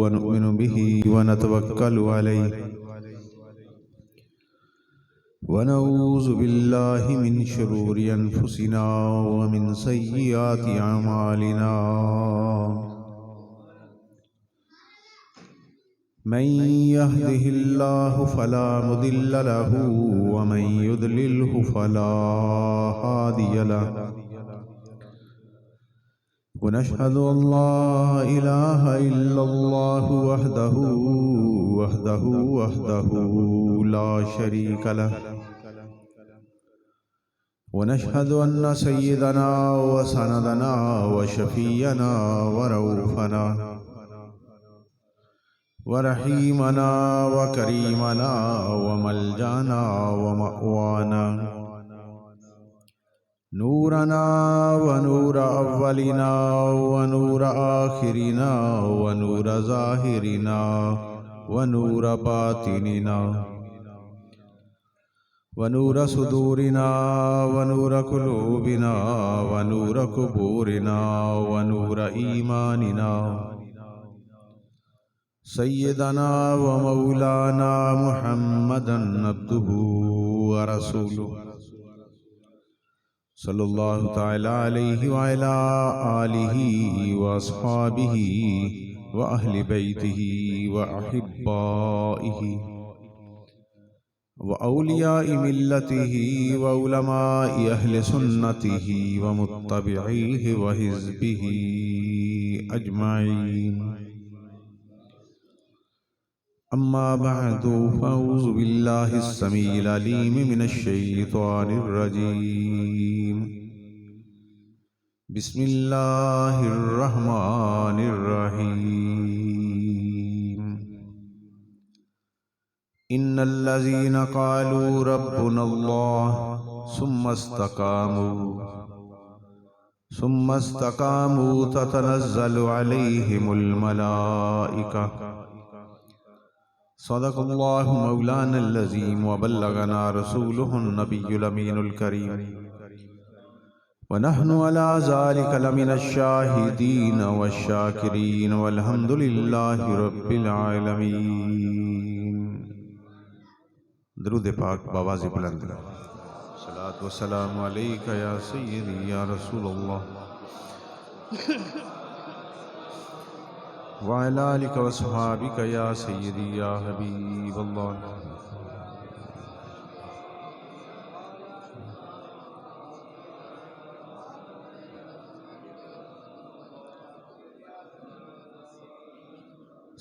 ونؤمن به ونتوكل عليه ونعوذ بالله من شرور أنفسنا ومن سيئات أعمالنا من يهده الله فلا مضل له ومن يضلله فلا هادي له ونشهد أن لا إله إلا الله وحده لا شريك له ونشهد أن سيدنا وسندنا وشفينا ورؤوفنا ورحيمنا وكريمنا وملجانا ومأوانا نورنا ونور أولنا ونور آخرنا ونور ظاهرنا ونور باطننا ونور صدورنا ونور قلوبنا ونور قبورنا ونور إيماننا سيدنا ومولانا محمدا عبده ورسوله صلى الله تعالى عليه وعلى آله وأصحابه وأهل بيته وأحبائه وأولياء ملته وعلماء أهل سنته ومتبعيه وحزبه أجمعين أما بعد فأعوذ بالله السميع العليم من الشيطان الرجيم بسم الله الرحمن الرحيم إن الذين قالوا ربنا الله ثم استقاموا تتنزل عليهم الملائكة صدق الله مولانا العظيم وبلغنا رسوله النبي الأمين الكريم ونحن على ذلك لمن الشاهدين والشاكرين والحمد لله رب العالمين. درود پاک بآواز بلند. صلاۃ و سلام علیک یا سیدی یا رسول اللہ وعلى آلك وصحابك يا سيدي يا حبيب الله.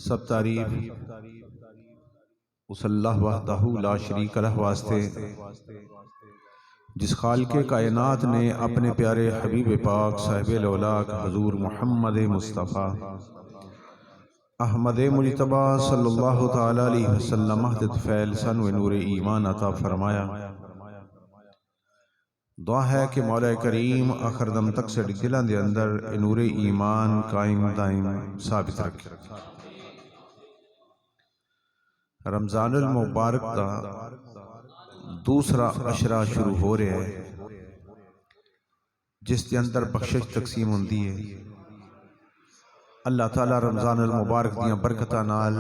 سب تعریف اس اللہ وحدہ لا شریک لہ واسطے جس خالق کائنات نے اپنے پیارے حبیب پاک صاحب الاولاق حضور محمد مصطفیٰ احمد مجتبی صلی اللہ تعالی علیہ وسلم مہدت فیل سن و نور ایمان عطا فرمایا. دعا ہے کہ مولا کریم آخر دم تک سے دلان دے اندر نور ایمان قائم دائم ثابت رکھے. رمضان المبارک دا دوسرا عشرہ شروع ہو رہا ہے جس کے اندر بخشش تقسیم ہوندی ہے. اللہ تعالیٰ رمضان المبارک دیاں برکتاں نال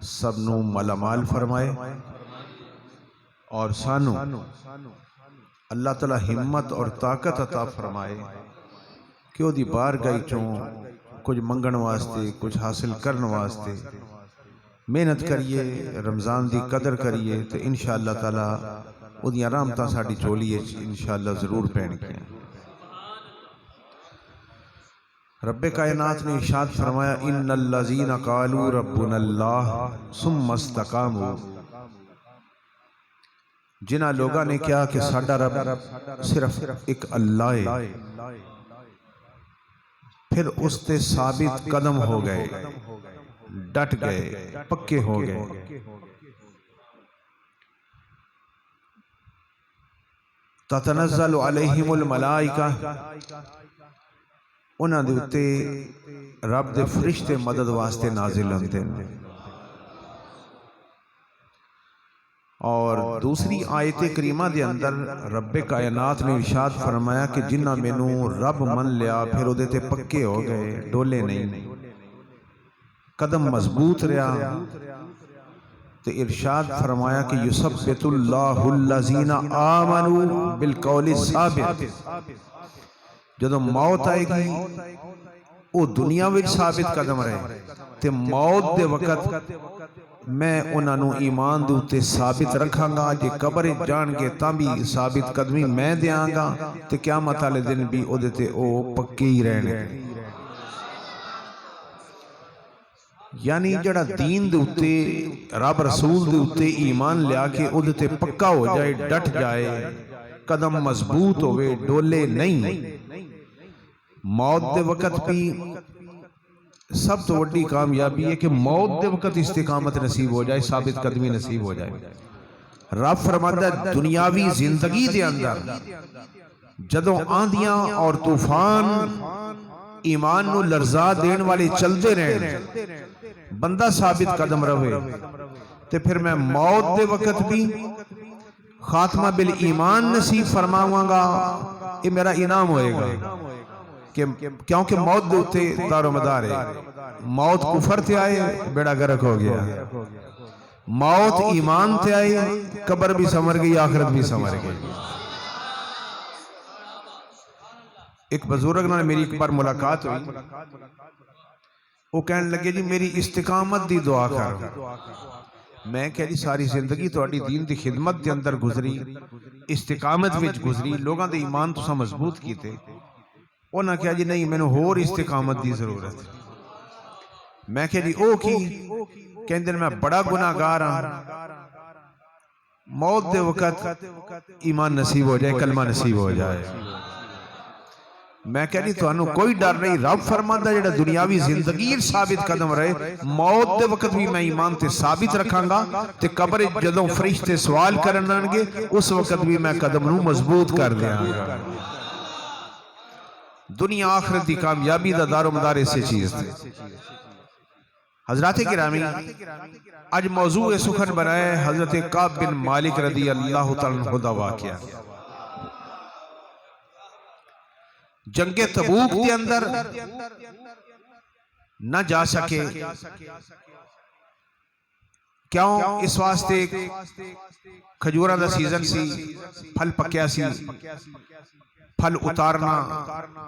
سب نو مالا مال فرمائے اور سانو اللہ تعالیٰ ہمت اور طاقت عطا فرمائے کہ وہ دی بارگاہ چوں کچھ منگن واسطے کچھ حاصل کرن واسطے محنت کریے، رمضان دی قدر کریے تو انشاءاللہ تعالیٰ وہ دی رحمتاں ساڈی چولی ہے انشاءاللہ ضرور پہن کے. رب کائنات نے ارشاد فرمایا ان الذین قالوا ربنا اللہ ثم استقاموا. جنہ لوگاں نے کیا کہ ساڈا رب صرف ایک اللہ ہے پھر اس تے ثابت قدم ہو گئے، ڈٹ گئے، پکے ہو گئے. تتنزل علیہم الملائکہ انہاں دے اتے رب دے فرشتے مدد واسطے نازل ہوندے ہیں. اور دوسری آیت کریمہ دے اندر رب کائنات نے ارشاد فرمایا کہ جنہ مینوں رب من لیا پھر اودے تے پکے ہو گئے، ڈولے نہیں. قدم مضبوط رہا تو ارشاد فرمایا کہ یثبت اللہ الذین آمنوا بالقول الثابت، جدو موت آئے گی وہ دنیا وچ ثابت قدم رہے تے موت دے وقت میں انہاں نوں ایمان دے اوتے ثابت رکھاں گا، جے قبر جان گے تاں بھی ثابت قدمی میں دیاں گا تے قیامت والے دن بھی او دے تے او پکے ہی رہنے۔ یعنی جڑا دین دے اوتے رب رسول دے اوتے ایمان لیا کے او دے تے پکا ہو جائے، ڈٹ جائے، قدم مضبوط ہوئے، ڈولے نہیں، موت دے وقت بھی سب تو وڈی کامیابی ہے کہ موت دے وقت استقامت نصیب ہو جائے، ثابت قدمی نصیب ہو جائے۔ رب فرماتا ہے دنیاوی زندگی دے اندر جدوں آندیاں اور طوفان ایمان نو لرزا دین والے چلتے رہن، بندہ ثابت قدم رہے، تے پھر میں موت دے وقت بھی خاتمہ بالایمان نصیب فرماواں گا، یہ میرا انعام ہوئے گا، کیونکہ موت دے اتے دار و مدار ہے۔ موت کفر تے آئے بیڑا گرک ہو گیا، موت ایمان تے آئے قبر بھی سمر گئی، آخرت بھی سمر گئی۔ ایک بزرگ نے میری ایک بار ملاقات ہوئی، وہ کہنے لگے جی میری استقامت دی دعا کر۔ میں کہہ جی ساری زندگی تو اڈی دین دی خدمت دے اندر گزری، استقامت وچ گزری، لوگاں دے ایمان تو سا مضبوط کیتے، انہاں کہا جی نہیں میں نے ہور استقامت دی ضرورت۔ میں کہا جی او کی؟ کہندے میں بڑا گناہگار ہاں، موت دے وقت ایمان نصیب ہو جائے، کلمہ نصیب ہو جائے۔ میں کہا جی تو انہوں کوئی ڈر نہیں، رب فرماتا جڑا دنیاوی زندگی ثابت قدم رہے، موت دے وقت بھی میں ایمان تے ثابت رکھاں گا، تے قبر جدوں فرشتے سوال کرنن گے اس وقت بھی میں قدم نو مضبوط کر دیاں گا۔ دنیا آخرت دی کامیابی دا دار و مدار اسے چیز تھے۔ حضرات گرامی، آج موضوع سخن بنائے حضرت کعب بن مالک رضی اللہ تعالیٰ عنہ دا واقعہ۔ جنگ تبوک دے اندر نہ جا سکے، کیوں؟ اس واسطے کھجوراں دا سیزن سی، پھل پکیا سی، پھل اتارنا،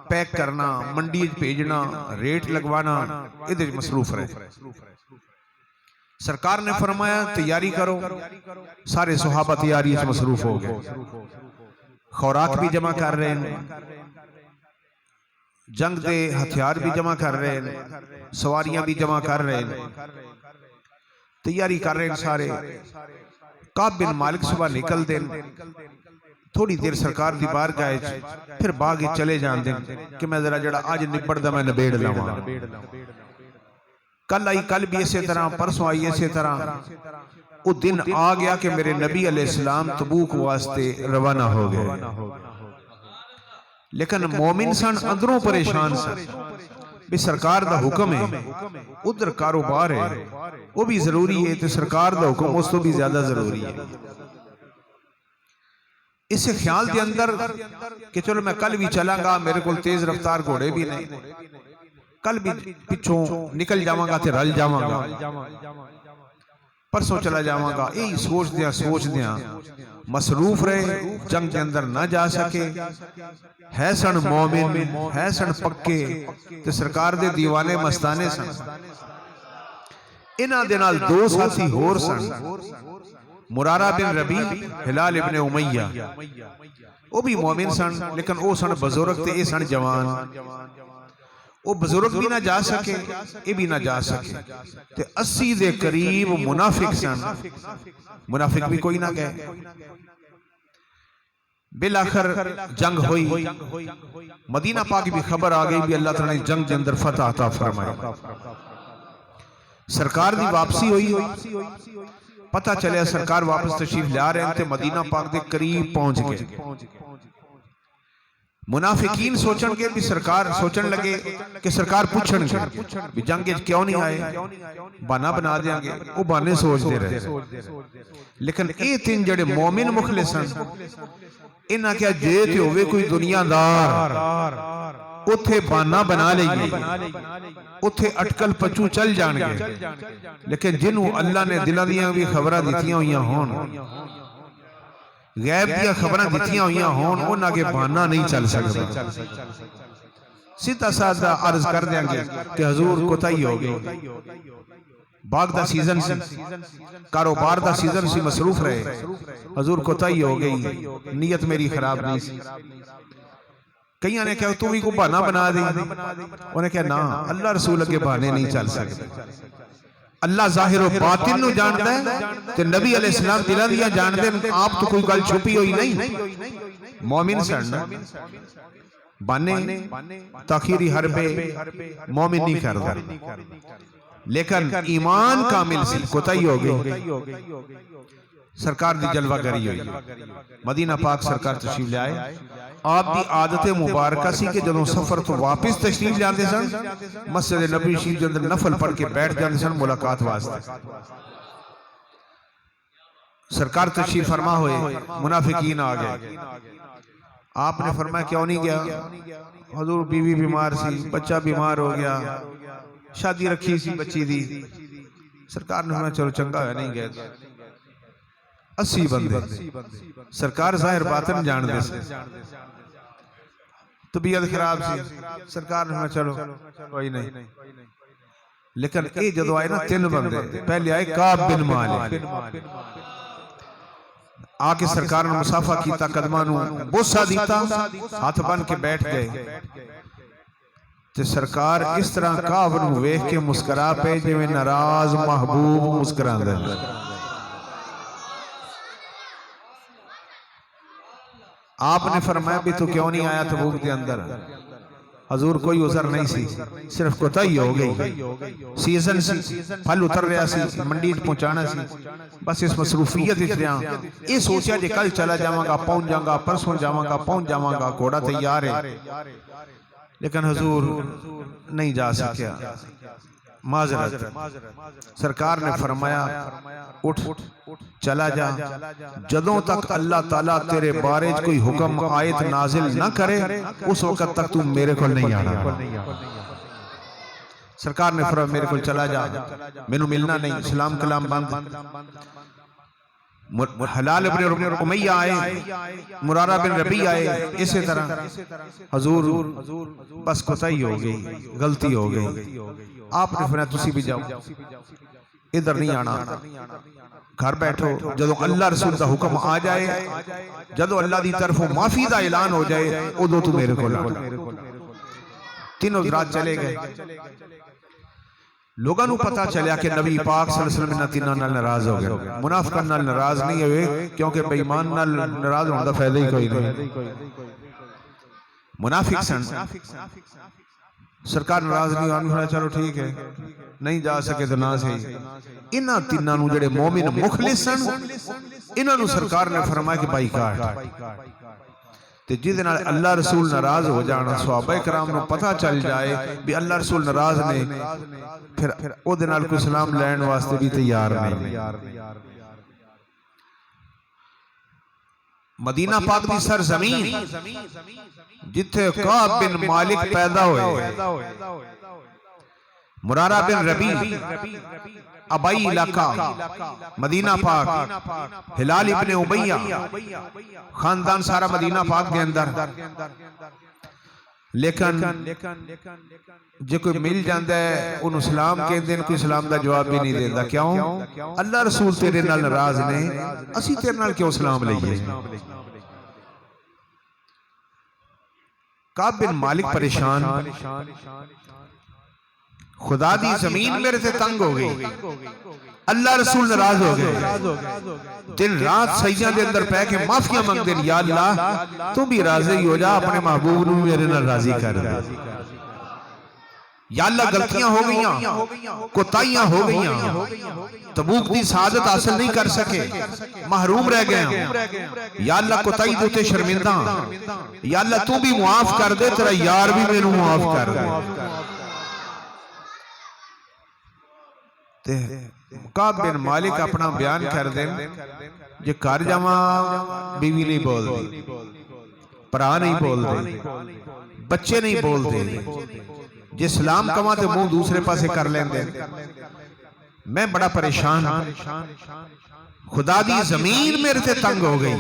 پیک کرنا، منڈی بھیجنا، ریٹ لگوانا، ادھر مصروف رہے۔ سرکار نے فرمایا تیاری کرو، سارے صحابہ تیاری سے مصروف ہو گئے، خوراک بھی جمع کر رہے ہیں، جنگ دے ہتھیار بھی جمع کر رہے ہیں، سواریاں بھی جمع کر رہے ہیں، تیاری کر رہے ہیں سارے۔ کعب بن مالک صبح نکل دیں، تھوڑی دیر سرکار دی بارگاہ پھر باغ چلے جان دیں کہ میں ذرا جڑا آج نبڑ دا میں نبیڑ لواں، کل آئی کل بھی اسی طرح، پرسوں آئی اسی طرح۔ وہ دن آ گیا کہ میرے نبی علیہ السلام تبوک واسطے روانہ ہو گئے، لیکن مومن سن اندروں پریشان سن بھی سرکار دا حکم ہے، ادھر کاروبار ہے وہ بھی ضروری ہے، تو سرکار دا حکم اس تو بھی زیادہ ضروری ہے۔ اس سے خیال دے اندر کہ چلو میں کل بھی چلاں گا، میرے کو تیز رفتار گھوڑے بھی نہیں، کل بھی پچھوں نکل جاواں گا تے رل جاواں گا، پرسوں چلا جاواں گا، یہی سوچ دیاں مصروف رہے، جنگ کے اندر نہ جا سکے، ہے سن مومن، ہے سن پکے، تے سرکار دے دیوانے مستانے سن۔ انہاں دے نال دو ساتھی ہور سن، مرارہ بن ربیع، ہلال ابن امیہ، وہ بھی مومن سن لیکن وہ سن بزرگ تے اے سن جوان، وہ بزرگ بھی نہ جا سکے، اے بھی نہ جا سکے، تے 80 دے قریب منافق سن، منافق بھی کوئی نہ کہے۔ بالآخر جنگ ہوئی، مدینہ پاک بھی خبر آگئی بھی اللہ تعالیٰ نے جنگ کے اندر فتح عطا فرمائے، سرکار دی واپسی ہوئی، پتہ چلے سرکار واپس تشریف لیا رہے ہیں تے مدینہ پاک دے قریب پہنچ گئے۔ منافقین سوچن گے بھی سرکار، سوچن لگے کہ سرکار پوچھن گے بھی جنگ کیوں نہیں آئے، بانا بنا دیں گے، وہ بانے سوچ دے رہے، لیکن اے تین جڑے مومن مخلص ہیں، انہاں کیا جے تے ہوئے کوئی دنیا دار، اتھے بانا بنا لئیے، اتھے اٹکل پچو چل جان گے، لیکن جنہوں اللہ نے دلہ دیاں بھی خبرہ دیتیاں ہوئیاں ہون، غیب دیا خبرہ دیتیاں ہوئیاں ہون، ان آگے بانا نہیں چل سکتا۔ سیدھا سادہ عرض کر دیں گے کہ حضور کوتاہی ہو گئی، باغ دا سیزن سی، کاروبار دا سیزن سی، مصروف رہے، حضور کوتاہی ہو گئی، نیت میری خراب نہیں سی۔ کئیاں نے کہا تم ہی کو بہانہ بنا دی، انہیں کہا نا اللہ رسول کے بہانے نہیں چل سکتے۔ اللہ ظاہر و باطن نو جانتا ہے کہ نبی علیہ السلام دلہ دیا جانتے ہیں، آپ تو کوئی گل چھپی ہوئی نہیں۔ مومن سڑنا بانے تاخیری حربے مومن نہیں کرتا، لیکن ایمان کامل سی کوتاہی ہو گئی، سرکار دی جلوہ گری ہوئی، مدینہ پاک سرکار تشریف لے آئے۔ آپ دی عادت مبارکہ سی کہ جدوں سفر تو واپس تشریف لے آتے سن، مسجد نبی شریف جندر نفل پڑھ کے بیٹھ جاتے سن ملاقات واسطے۔ سرکار تشریف فرما ہوئے، منافقین آگئے، آپ نے فرمایا کیوں نہیں گیا؟ حضور بیوی بیمار سی، بچہ بیمار ہو گیا، شادی رکھی سی بچی دی۔ سرکار نے فرمایا چلو چنگا ہے نہیں گئے۔ 80 بندے سرکار ظاہر باطن جان دے سے، طبیعت خراب سی، سرکار نے فرمایا چلو کوئی نہیں۔ لیکن اے جدو آئے نا 3 بندے، پہلے آئے کعب بن مالک، آکے سرکار نے مصافہ کیتا، قدمانو بوسہ دیتا، ہاتھ بن کے بیٹھ گئے۔ تے سرکار اس طرح کعب نو ویکھ کے مسکرا پہ جو ناراض محبوب مسکران دے۔ آپ نے فرمایا بھی تو کیوں نہیں آیا تبوک دے اندر؟ حضور کوئی عذر نہیں سی، صرف کوتاہی ہو گئی، سیزن سی، پھل اتر رہا سی، منڈی پہنچانا سی، بس اس مصروفیت اس رہا، یہ سوچیا جے کل چلا جاواں گا پہنچ جاواں گا، پرسوں جاواں گا پہنچ جاواں گا، گھوڑا تیار ہے، لیکن حضور نہیں جا سکیا، معذرت۔ سرکار نے فرمایا اٹھ چلا جا، جدوں تک اللہ تعالیٰ تیرے بارے کوئی حکم آیت نازل نہ کرے اس وقت تک تم میرے کو نہیں آنا۔ سرکار نے فرمایا میرے کو چلا جا، میں نو ملنا نہیں، اسلام کلام بند۔ حلال بن امیہ آئے، مرارہ بن ربیع آئے، اسی طرح حضور بس کوتاہی ہو گئی، غلطی ہو گئی۔ آپ نے فرمایا تسی بھی جاؤ، ادھر نہیں آنا، گھر بیٹھو، جدو اللہ رسول دا حکم آ جائے، جدو اللہ دی طرف معافی دا اعلان ہو جائے، ادو تو میرے کو لانا۔ 3 حضرات چلے گئے، لوگاں نو پتا چلیا کہ نبی پاک صلی اللہ علیہ وسلم تینوں نال ناراض ہو گئے، منافقان نال ناراض نہیں ہوئے، کیونکہ بے ایمان نال ناراض ہونے دا فائدہ ہی کوئی نہیں۔ منافق سن، سرکار ناراض نہیں ہونے، چلو ٹھیک ہے، نہیں جا سکے تو نہ صحیح۔ انہاں تینوں نو جڑے مومن مخلص سن، انہاں نو سرکار نے فرمایا کہ بائی کاٹ، تے جدے نال اللہ رسول ناراض ہو جانا، صحابہ کرام نو پتہ چل جائے بھی اللہ رسول ناراض نے، پھر او دے نال کوئی سلام لین واسطے بھی تیار نہیں۔ مدینہ پاک دی سرزمین جتھے کعب بن مالک پیدا ہوئے، مرارہ بن ربیع ابائی علاقہ، مدینہ پاک، ہلال ابن امیہ، خاندان سارا مدینہ پاک کے اندر، لیکن جے کوئی مل جاندہ ہے ان اسلام کے دن کوئی اسلام دا جواب بھی نہیں دیتا، کیوں؟ اللہ رسول تیرے نال ناراض نے، اسی تیرے نال کیوں اسلام لئیے؟ کعب بن مالک پریشان، خدا دی زمین میرے سے تنگ ہو گئی، اللہ رسول ناراض ہو گئے، دن رات سجدہ دے اندر پہ کے معافیاں مانگ دیں، یا اللہ تو بھی راضی ہو جا، اپنے محبوب نو میرے نال راضی کر دے، یا اللہ غلطیاں ہو گئیاں، کوتاہیاں ہو گئیاں، تبوک دی سعادت حاصل نہیں کر سکے، محروم رہ گئے، یا اللہ کوتاہی دوتے شرمندہ، یا اللہ تو بھی معاف کر دے، تیرا یار بھی میں نو معاف کر دے۔ کعب بن مالک اپنا بیان کر دیں، جے کار جاواں بیوی نہیں بول دی، پرا نہیں بول دی، بچے نہیں بولتے، جے سلام کما تے منہ دوسرے پاسے کر لیندے۔ میں بڑا پریشان خدا دی زمین میرے تے تنگ ہو گئی،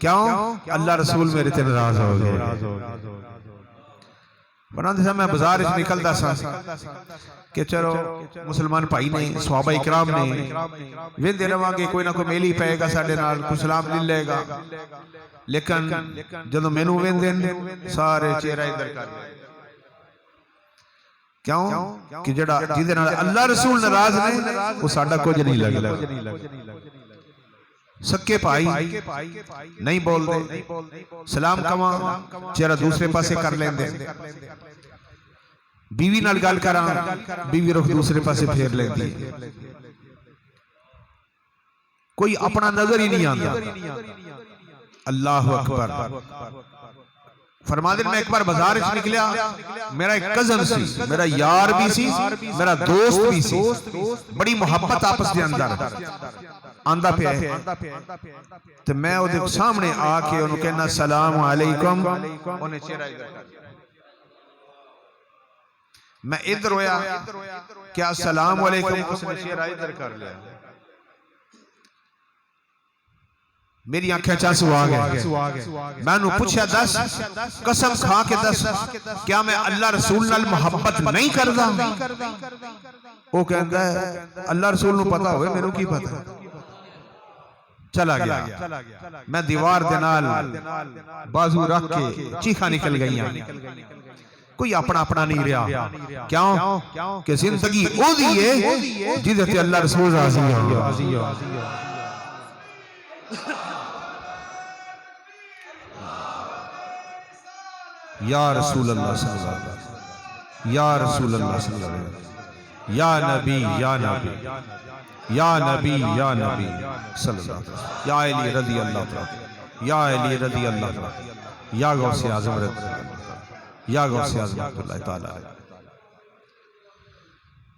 کیوں؟ اللہ رسول میرے تے ناراض ہو گئے۔ بناندے سا میں بازار اس نکل دا سا کہ چلو مسلمان بھائی نے، صحابہ اکرام نے، ویندے رہواں گے، کوئی نہ کوئی میلی پائے گا ساڑھے نال، کوئی سلام لے لے گا، لیکن جدو مینوں ویندے سارے چہرہ ادھر کر لے۔ کیوں؟ کہ جڑا جیدے نال اللہ رسول ناراض نے وہ ساڑھا کچھ نہیں لگا۔ سکے بھائی نہیں بول دے، سلام کما چہرہ دوسرے پاسے کر لیں دے، بیوی نال گال کراں بیوی رخ دوسرے پاسے پھیر لیں دی، کوئی اپنا نظر ہی نہیں آتا۔ اللہ اکبر۔ فرما دے میں ایک بار بازار اس نکلیا، میرا ایک کزن سی، میرا یار بھی سی، میرا دوست بھی سی، بڑی محبت آپس دے اندر آندہ پہ ہے، تو میں وہ دیکھ سامنے آکے انہوں کہنا السلام علیکم، انہیں چہرہ ادھر کر، میں ادھر ہویا کیا السلام علیکم، اس نے چہرہ ادھر کر لیا، میری آنکھیں چانسو آگئے، میں انہوں پوچھا دس قسم کھا کے دس کیا میں اللہ رسول نال محبت نہیں کردا؟ وہ کہتا ہے اللہ رسول نو پتا ہوئے میں نو کی پتا، چلا گیا۔ میں دیوار دنال بازو رکھ کے چیخا نکل گئی ہیں، کوئی اپنا اپنا نہیں رہا، کیوں کہ زندگی او دیئے جیدتے اللہ رسول راضی ہو۔ یا رسول اللہ صلی اللہ علیہ وسلم، یا رسول اللہ صلی اللہ علیہ وسلم، یا نبی یا نبی یا نبی یا نبی صلی اللہ علیہ وسلم، یا علی رضی اللہ تعالی، یا علی رضی اللہ تعالی، یا غوث اعظم رضی اللہ تعالی، یا غوث اعظم رضی اللہ تعالی۔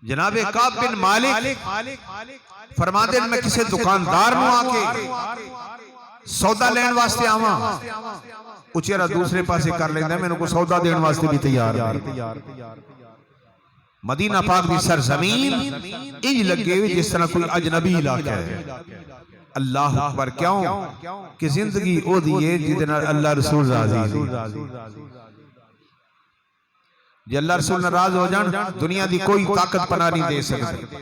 جناب کعب بن مالک فرماتے ہیں میں کسی دکاندار نو آکے سودا لین واسطے آواں، اچھیرہ دوسرے پاسے کر لیندے میں نے کو سودا دین واسطے بھی تیار ہے۔ مدینہ پاک دی سرزمین انج لگے ہوئے جس طرح کوئی اجنبی علاقہ ہے۔ اللہ اکبر، کیوں کہ زندگی او دیئے جدنا اللہ رسول راضی ہے۔ جی اللہ رسول ناراض ہو جان دنیا دی کوئی طاقت پناہ نہیں دے سکتے۔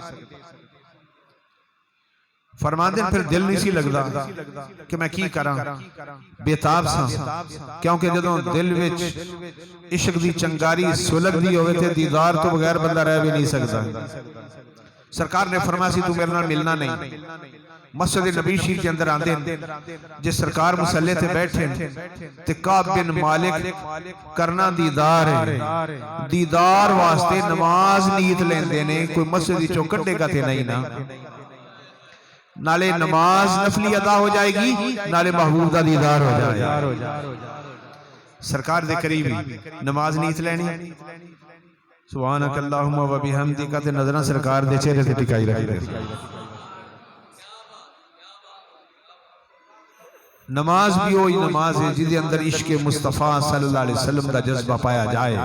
فرماندے پھر دل نہیں سی لگدا کہ میں کی کراں، بیتاب ساں، کیونکہ جدوں دل وچ عشق دی چنگاری سلگ دی ہوئے تھے دیدار تو بغیر بندہ رہ بھی نہیں سکتا۔ سرکار نے فرمایا سی تو میرے نال ملنا نہیں، مسجد نبی شریف کے اندر آندے جس سرکار مسلح تے بیٹھے تے کعب بن مالک کرنا دیدار ہے، دیدار واسطے نماز نیت لیندے نے، کوئی مسجد چو کٹے گا تے نہیں نا، نالے نماز نفلی ادا ہو جائے گی، نالے محبوب دا دیدار ہو جائے گا۔ سرکار دے قریبی نماز نیت لینی، سبحانک اللہم و بحمدک تے نظرہ سرکار دے چہرے تے ٹکائی رکھ دے۔ نماز بھی ہوئی نماز ہے جدے اندر عشق مصطفیٰ صلی اللہ علیہ وسلم دا جذبہ پایا جائے۔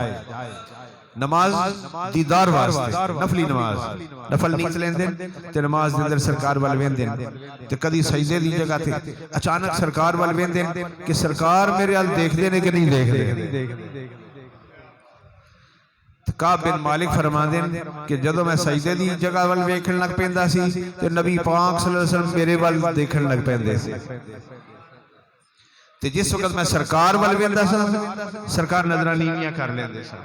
نماز دیدار واسطے، نفلی نماز نفل نیت لیندے تے نماز دے اندر سرکار وال ویندے تے کدی سجدے دی جگہ تے اچانک سرکار وال ویندے کہ سرکار میرے حال دیکھ دے نے کہ نہیں دیکھ دے۔ کعب بن مالک فرماندے کہ جدوں میں سجدے دی جگہ وال ویکھن لگ پیندا سی تے نبی پاک صلی اللہ علیہ وسلم میرے وال دیکھن لگ پیندے سی، تے جس وقت میں سرکار وال ویندا سا سرکار نظراں نیویاں کر لیندے سا،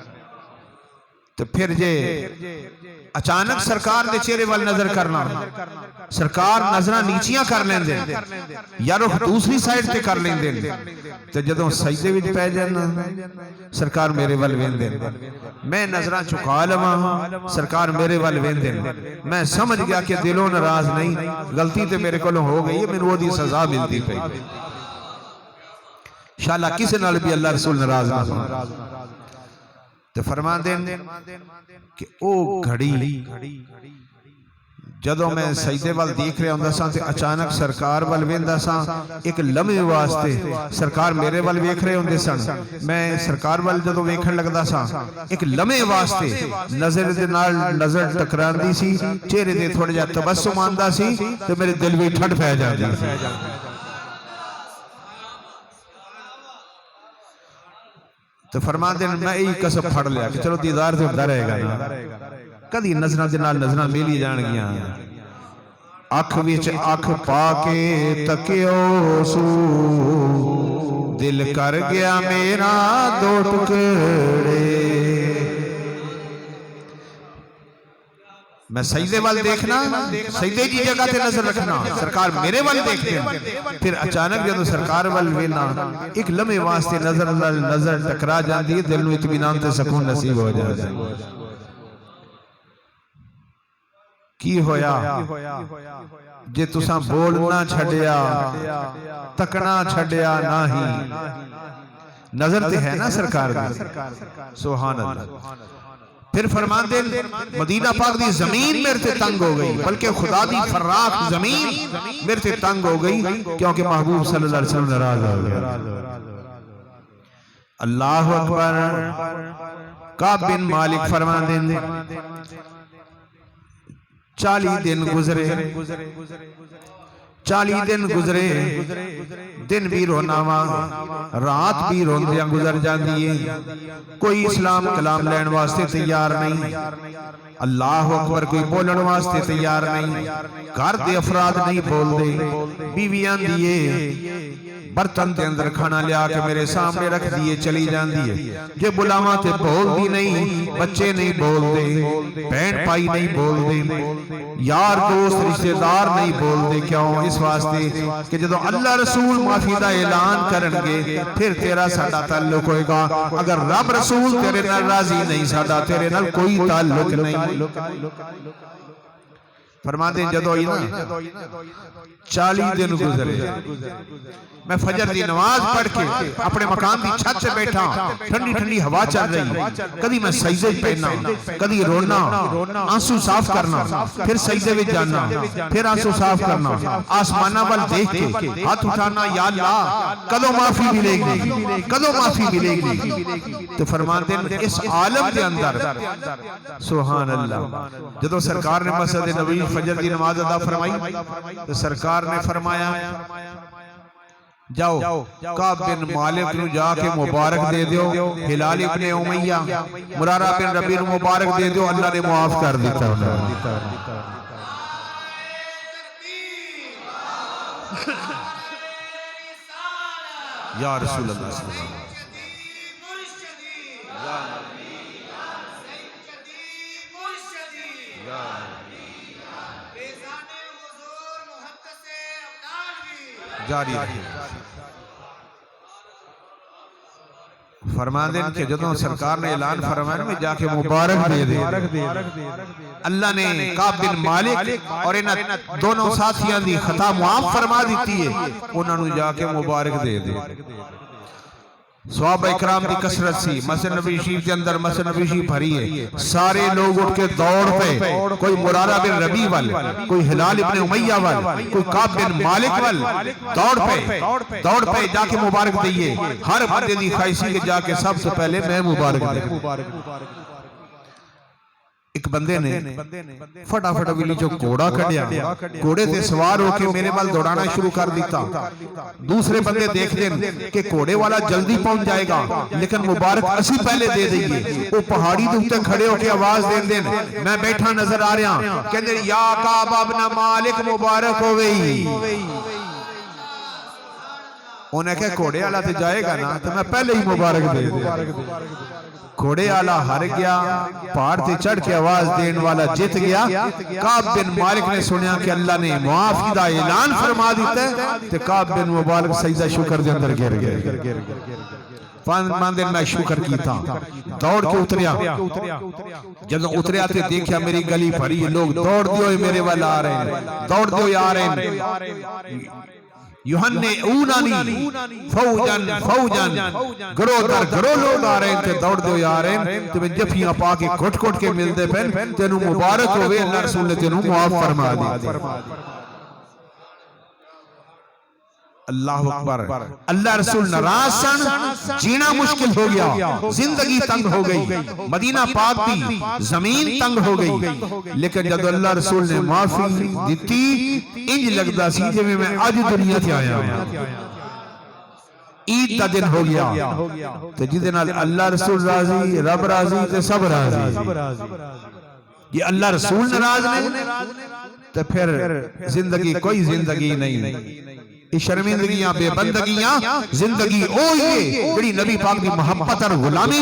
تو پھر جے اچانک سرکار دے چہرے وال نظر کرنا، سرکار نظراں نیچیاں کر لیندے یا رخ دوسری سائیڈ تے کر لیندے، تو جدوں سجدے وچ پے جانا سرکار میرے وال ویندے، میں نظراں چکا لواں سرکار میرے وال ویندے، میں سمجھ گیا کہ دلوں ناراض نہیں، غلطی تے میرے کولوں ہو گئی ہے، مینوں اودی سزا ملتی پئی۔ انشاءاللہ کسی نال بھی اللہ رسول ناراض نہ ہو۔ تو فرما دیں کہ او گھڑی جدوں میں سجدے وال دیکھ رہا ہوندا ساں تے اچانک سرکار وال ویندا ساں ایک لمحے واسطے سرکار میرے وال ویکھ رہے ہوندے سن میں سرکار وال جدوں ویکھن لگدا ساں ایک لمحے واسطے نظر دے نال نظر ٹکراندی سی چہرے تے تھوڑا جہا تبسم آندا سی تے میرے دل وچ ٹھنڈ پے جاندی سی تو فرما دین میں یہی قسم پھڑ لیا کہ چلو دیدار تے ہوندا رہے گا نا کدی نظراں دے نال نظراں میلی جان گیاں اکھ وچ اکھ پا کے تکیو سو دل کر گیا میرا دو ٹکڑے میں سجدے وال دیکھنا سجدے کی جگہ تے نظر رکھنا سرکار میرے وال دیکھتے ہیں پھر اچانک جدو سرکار وال وینا ایک لمحے واسطے نظر ٹکرا جاندی ہے دل نو اطمینان تے سکون نصیب ہو جاتا ہے کی ہویا جے تساں بولنا چھڑیا تکنا چھڑیا نہیں نظر تے ہے نا سرکار دی سبحان اللہ پھر فرمان دے مدینہ پاک دی زمین میرے تے تنگ ہو گئی بلکہ خدا دی فراخ زمین میرے تے تنگ ہو گئی کیونکہ محبوب صلی اللہ علیہ وسلم ناراض ہو گیا اللہ اکبر کعب بن مالک فرمان دے 40 دن گزرے 40 دن گزرے دن بھی رونا وا رات بھی روندیاں گزر جاندی ہے کوئی اسلام کلام لین واسطے تیار نہیں اللہ اکبر کوئی بولن واسطے تیار نہیں گھر دے افراد نہیں بول دے بیویاں دیئے برتن دے اندر کھانا لیا کہ میرے سامنے رکھ دیئے چلی جان دیئے جو بلاواں تے بول دی نہیں بچے نہیں بول دے بہن پائی نہیں بول دے یار دوست رشتہ دار نہیں بول دے کیوں اس واسطے کہ جدو اللہ رسول معافی دا اعلان کرنگے پھر تیرا ساڈا تعلق ہوئے گا اگر رب رسول تیرے نال راضی نہیں ساڈا تیرے نال کوئی تعلق نہیں فرما دیں جدو ہی نا 40 دن گزرے میں فجر دی نماز پڑھ کے اپنے مکان دی چھت سے بیٹھا ٹھنڈی ٹھنڈی ہوا چل رہی کدی میں سجدے پہنا کدی رونا آنسو صاف کرنا پھر سجدے میں جانا پھر آنسو صاف کرنا آسمانہ وال دیکھ کے ہاتھ اٹھانا یا اللہ کدو معافی ملے گی کدو معافی ملے گی تو فرمان دیں اس عالم دے اندر سبحان اللہ جدو سرکار نے مسجد نبوی فجر دی نماز ادا فرمائی تو سرکار نے فرمایا جاؤ کعب بن مالک نو جا کے مبارک دے دیو ہلال ابن امیہ مرارہ بن ربیع نو مبارک دے دیو اللہ نے معاف کر دیتا یا رسول اللہ صلی اللہ علیہ وسلم جاری فرما دیں کہ جدوں سرکار نے اعلان فرمایا میں جا کے مبارک دے دے اللہ نے کعب بن مالک اور انہاں دونوں ساتھیاں دی خطا معاف فرما دیتی ہے انہاں نو جا کے مبارک دے دے صحابہ اکرام دی کثرت سی مسجد نبوی شریف کے اندر مسجد نبوی شریف بھری ہے سارے لوگ اٹھ کے دوڑ پہ کوئی مرارہ بن ربیع وال کوئی ہلال ابن امیہ وال کوئی کعب بن مالک وال دوڑ پہ جا کے مبارک دئیے ہر بندے دی خواہشی کے جا کے سب سے پہلے میں مبارک دے ایک بندے نے فٹا فٹا ویلی جو گھوڑا کھڑیا گھوڑے تے سوار ہو کے میرے وال دوڑانا شروع کر دیتا دوسرے بندے دیکھ دیں کہ گھوڑے والا جلدی پہنچ جائے گا لیکن مبارک اسی پہلے دے دئیے وہ پہاڑی دوتے کھڑے ہو کے آواز دیں میں بیٹھا نظر آ رہا کہنے یا کعب ابن مالک مبارک ہو گئی انہیں کہ گھوڑے والا تے جائے گا نا تو میں پہلے ہی مبارک دے دے گھوڑے آلہ ہر گیا پہاڑ تے چڑھ کے آواز دین والا جت گیا کعب بن مالک نے سنیا کہ اللہ نے معافی دا اعلان فرما دیتا ہے تو کعب بن مبارک سجدہ شکر دے اندر گر گئے ماندن میں شکر کی تھا دوڑ کے اتریا جب اتریا تے دیکھیا میری گلی بھری لوگ دوڑ دیو میرے والا آ رہے ہیں دوڑ دیو آ رہے ہیں یہنئوننی فوجن فوجن، گروہ در گروہ لوگ آ رہے تھے، دوڑ دے آ رہے ہیں، تمہیں جفیاں پا کے کھٹ کھٹ کے ملتے پہن، تینوں مبارک ہوئے، اللہ رسول نے تینوں معاف فرما دی۔ اللہ اکبر۔ اللہ رسول ناراض سن، جینا مشکل ہو گیا، زندگی تنگ ہو گئی، مدینہ پاک دی زمین تنگ ہو گئی، لیکن جب اللہ رسول نے معافی دیتی، انج لگتا سی جب میں آج دنیا تھی آیا ہوں، عید دا دن ہو گیا، تو جدن اللہ رسول راضی، رب راضی، تو سب راضی۔ یہ اللہ رسول ناراض نہیں تو پھر زندگی کوئی زندگی نہیں، شرمندگیاں بے بندگیاں زندگی اوہی بڑی نبی پاک دی محبت اور غلامی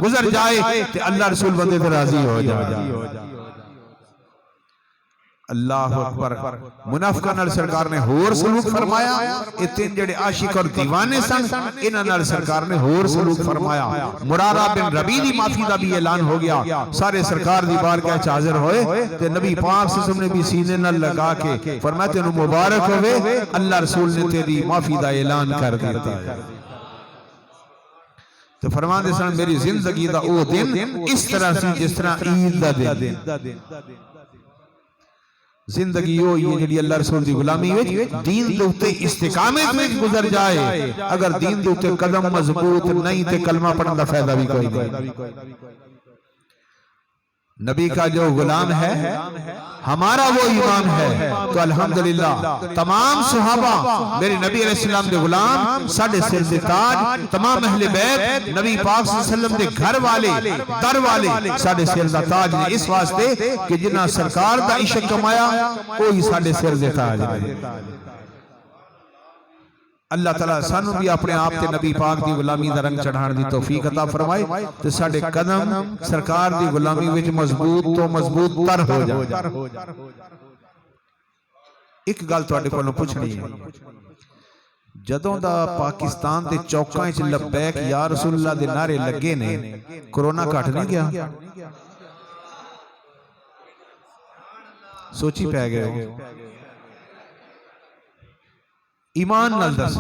گزر جائے تو اللہ رسول بندے سے راضی ہو جائے۔ اللہ اکبر۔ منافقہ نال سرکار نے ہور سلوک فرمایا، اتن جڑے عاشق اور دیوانے سن، انہاں نال سرکار نے ہور سلوک فرمایا۔ مرارہ بن ربیع دی معافی دا بھی اعلان ہو گیا، سارے سرکار دی بارگاہ وچ حاضر ہوئے تے نبی پاک صلی اللہ علیہ وسلم نے بھی سینے نال لگا کے فرمایا تینوں مبارک ہوئے، اللہ رسول نے تیری معافی دا اعلان کر دیا۔ تو فرمان دے سن میری زندگی دا او دن اس طرح سی جس طرح عید دا دن۔ زندگی ہو یہ جڑی اللہ رسول دی غلامی وچ دین دے اوتے استقامت وچ گزر جائے، اگر دین دے اوتے قدم مضبوط نہیں تے کلمہ پڑھن دا فائدہ بھی کوئی نہیں۔ نبی کا جو غلام ہے ہمارا وہ امام ہے، تو الحمدللہ تمام صحابہ میرے نبی علیہ السلام دے غلام، ساڑھے سر دے تاج، تمام اہل بیت، نبی پاک صلی اللہ علیہ وسلم دے گھر والے در والے ساڑھے سر دا تاج نے، اس واسطے کہ جنہاں سرکار دا عشق کمایا کوئی ساڑھے سر دے تاج نے۔ اللہ تعالیٰ سانو بھی اپنے آپ تے نبی پاک دی غلامی دا رنگ چڑھان دی توفیق عطا فرمائے تے ساڑھے قدم سرکار دی غلامی وچ مضبوط تو مضبوط تر ہو جائے۔ ایک گل تواڈے کولوں پوچھنی ہے، جدوں دا پاکستان دے چوکاں وچ لبیک یا رسول اللہ دے نعرے لگے نے، کرونا گھٹ نہیں گیا؟ سوچی پہ گئے ایمان نال دس،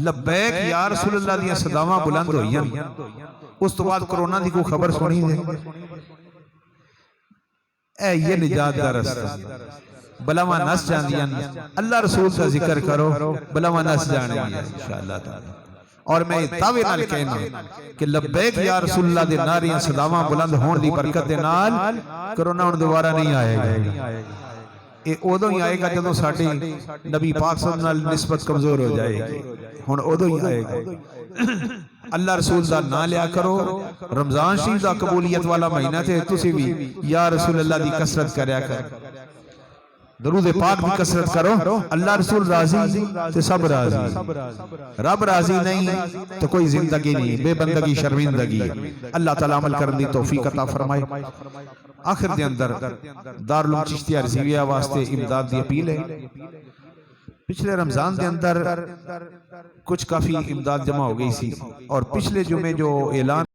لبیک یا رسول اللہ دیاں صداواں بلند ہوئیاں، اس تو بعد کرونا دی کو خبر سنی ہے؟ اے یہ نجات دا رستہ، بلاواں نس جاندیاں، اللہ رسول کا ذکر کرو بلاواں نس جانے ہیں انشاءاللہ تعالی۔ اور میں دعوے نال کہنا کہ لبیک یا رسول اللہ دے نعریاں صداواں بلند ہون دی برکت دے نال کرونا ہن دوبارہ نہیں آئے گا۔ یہ ادو ہی آئے گا جدوں ساڈی نبی پاک صلی اللہ علیہ وسلم نسبت کمزور ہو جائے گی، ہن ادو ہی آئے گا۔ اللہ رسول دا نام لیا کرو، رمضان شریف دا قبولیت والا مہینہ تے تسی بھی یا رسول اللہ دی کثرت کریا کرو، درود پاک بھی کثرت کرو، اللہ رسول راضی تے سب راضی، رب راضی نہیں تو کوئی زندگی نہیں، بے بندگی شرمندگی ہے۔ اللہ تعالیٰ عمل کرنے دی توفیق عطا فرمائے۔ آخر دے اندر دارالعلوم چشتیہ رضویہ واسطے امداد دی اپیل ہے۔ پچھلے رمضان دے اندر کچھ کافی امداد جمع ہو گئی سی، اور پچھلے جمعے جو اعلان